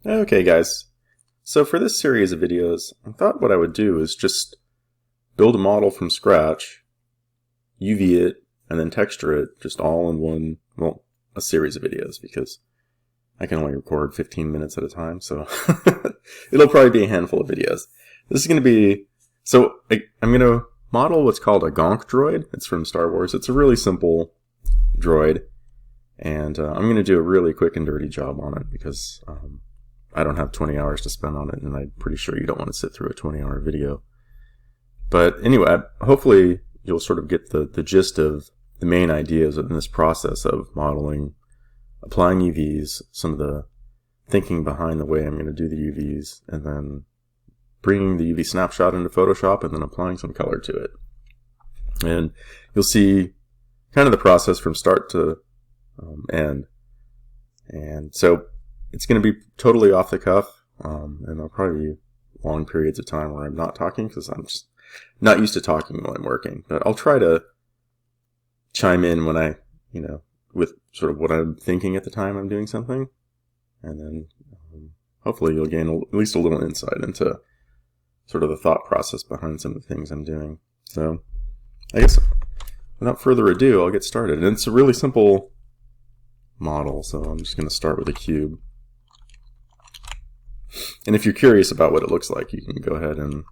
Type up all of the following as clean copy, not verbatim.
Okay, guys. So for this series of videos, I thought what I would do is just build a model from scratch, UV it, and then texture it just all in one, well, a series of videos, because I can only record 15 minutes at a time, so it'll probably be a handful of videos. This is going to be, I'm going to model what's called a gronk droid. It's from Star Wars. It's a really simple droid, and I'm going to do a really quick and dirty job on it because I don't have 20 hours to spend on it, and I'm pretty sure you don't want to sit through a 20-hour video. But anyway, hopefully you'll sort of get the gist of the main ideas in this process of modeling, applying UVs, some of the thinking behind the way I'm going to do the UVs, and then bringing the UV snapshot into Photoshop and then applying some color to it. And you'll see kind of the process from start to end. And so it's going to be totally off the cuff, and there'll probably be long periods of time where I'm not talking because I'm just not used to talking while I'm working. But I'll try to chime in when I, with sort of what I'm thinking at the time I'm doing something. And then hopefully you'll gain at least a little insight into sort of the thought process behind some of the things I'm doing. So I guess without further ado, I'll get started. And it's a really simple model, so I'm just going to start with a cube. And if you're curious about what it looks like, you can go ahead and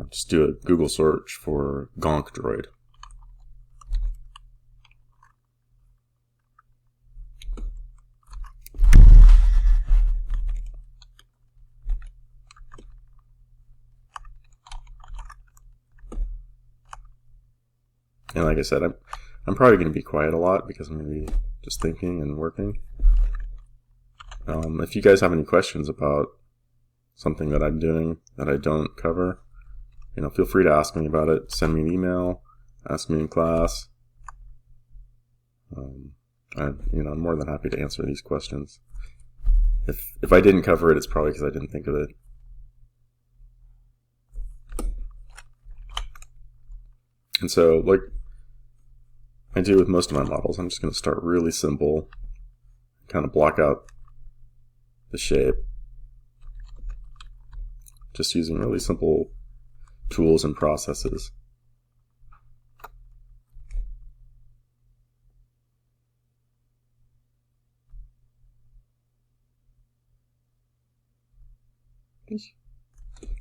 just do a Google search for gronk droid. And like I said, I'm probably going to be quiet a lot because I'm going to be just thinking and working. If you guys have any questions about something that I'm doing that I don't cover, feel free to ask me about it. Send me an email, ask me in class. I'm more than happy to answer these questions. If I didn't cover it, it's probably because I didn't think of it. And so, like I do with most of my models, I'm just going to start really simple, kind of block out the shape, just using really simple tools and processes.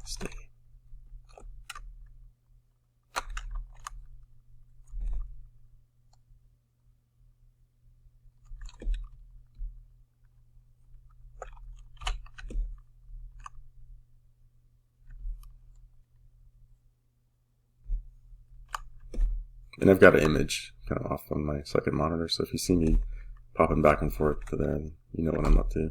Stay. And I've got an image kind of off on my second monitor, so if you see me popping back and forth to there, you know what I'm up to.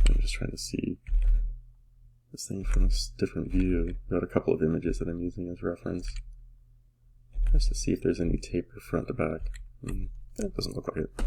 I'm just trying to see this thing from a different view. I've got a couple of images that I'm using as reference, just to see if there's any taper front to back. It doesn't look like it.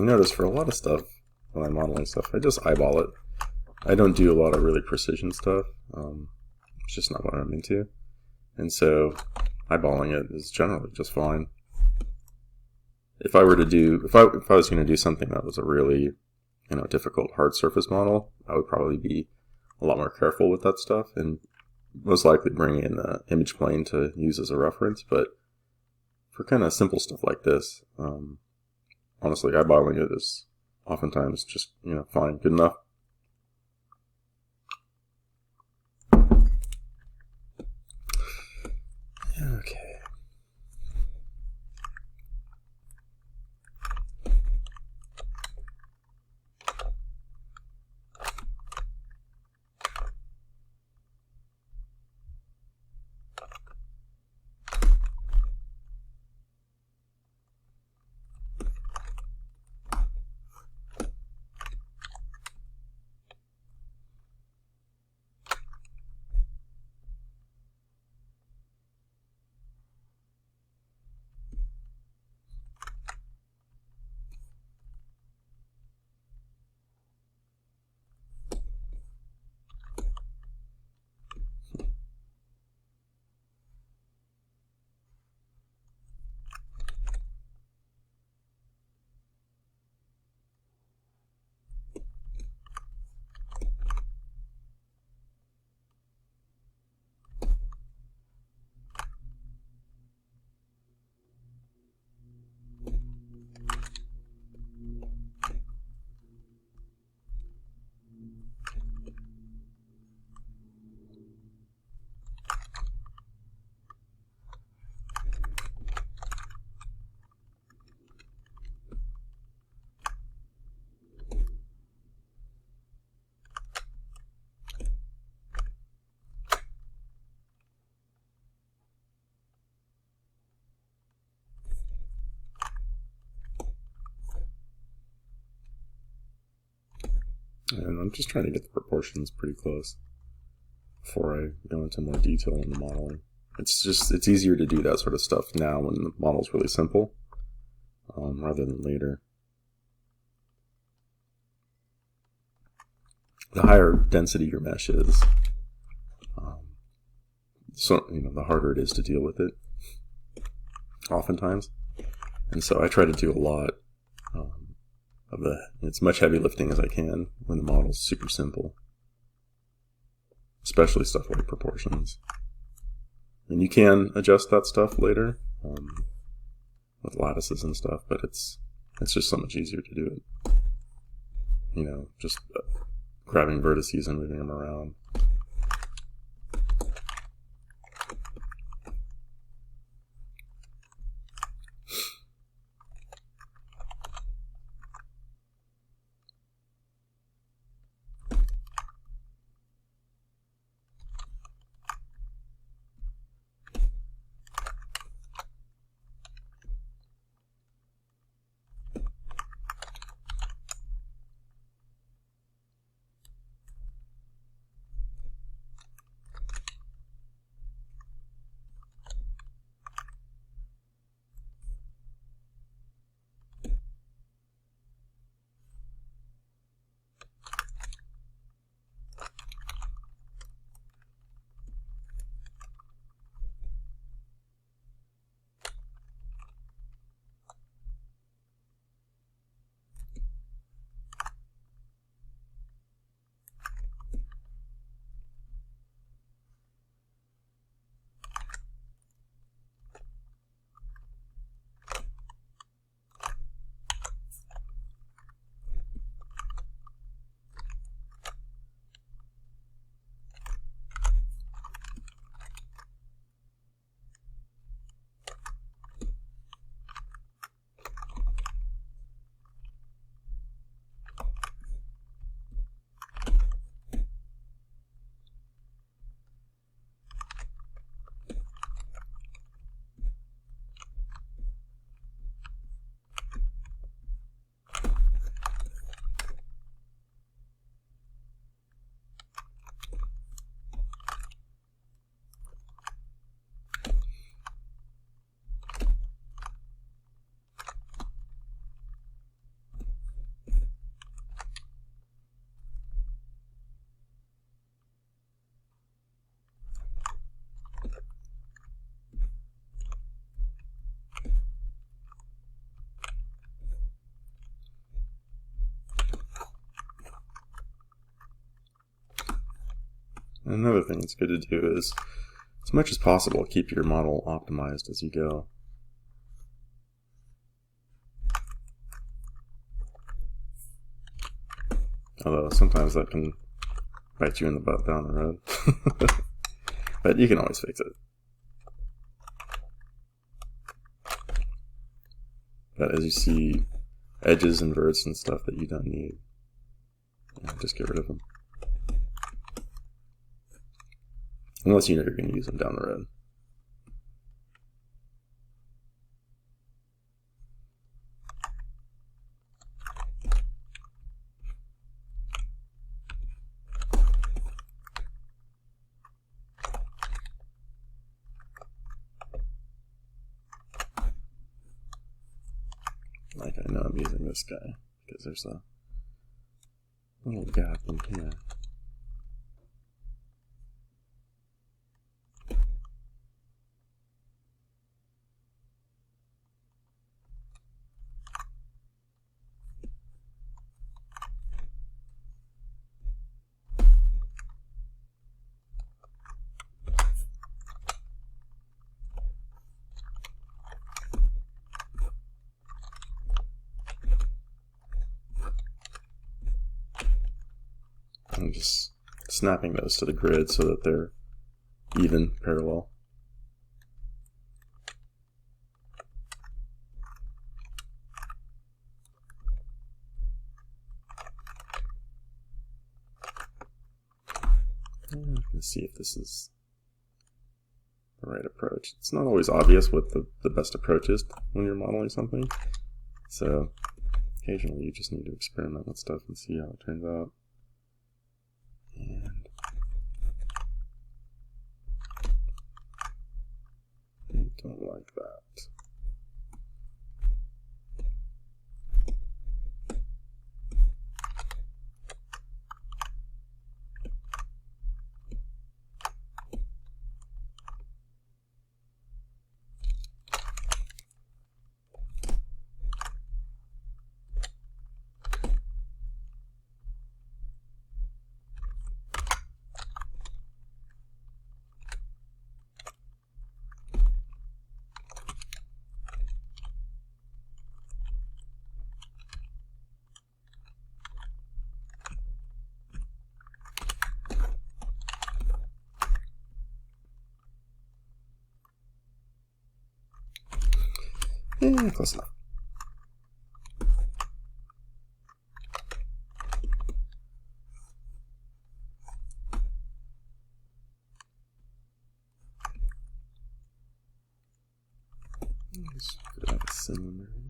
You notice for a lot of stuff, when I'm modeling stuff, I just eyeball it. I don't do a lot of really precision stuff. It's just not what I'm into. And so eyeballing it is generally just fine. If I were to do, if I was going to do something that was a really, difficult hard surface model, I would probably be a lot more careful with that stuff and most likely bring in an image plane to use as a reference. But for kind of simple stuff like this, honestly, eyeballing it is oftentimes just, fine, good enough. Okay. And I'm just trying to get the proportions pretty close before I go into more detail in the modeling. It's easier to do that sort of stuff now when the model's really simple, rather than later. The higher density your mesh is, the harder it is to deal with it, oftentimes. And so I try to do a lot of as much heavy lifting as I can when the model's super simple, especially stuff like proportions. And you can adjust that stuff later with lattices and stuff, but it's just so much easier to do it. Just grabbing vertices and moving them around. Another thing it's good to do is, as much as possible, keep your model optimized as you go. Although sometimes that can bite you in the butt down the road. But you can always fix it. But as you see edges and verts and stuff that you don't need, just get rid of them. Unless you know you're going to use them down the road. Like, I know I'm using this guy because there's a little gap in here. I'm just snapping those to the grid so that they're even, parallel. Let's see if this is the right approach. It's not always obvious what the best approach is when you're modeling something. So occasionally you just need to experiment with stuff and see how it turns out. And I don't like that. Yeah, close enough. Just have a cylinder here.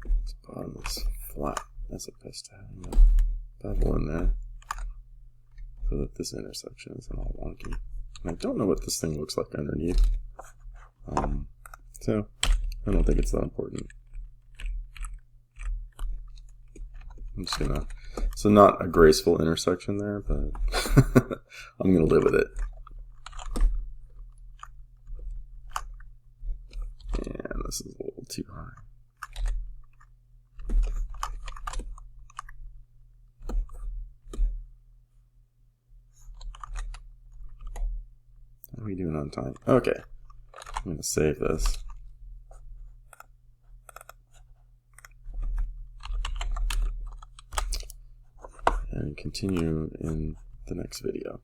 This bottom is flat as opposed to having a bevel in there, so that this intersection isn't all wonky. And I don't know what this thing looks like underneath, so I don't think it's that important. I'm just gonna, so not a graceful intersection there, but I'm gonna live with it. And this is a little too high. How are we doing on time? Okay, I'm going to save this. And continue in the next video.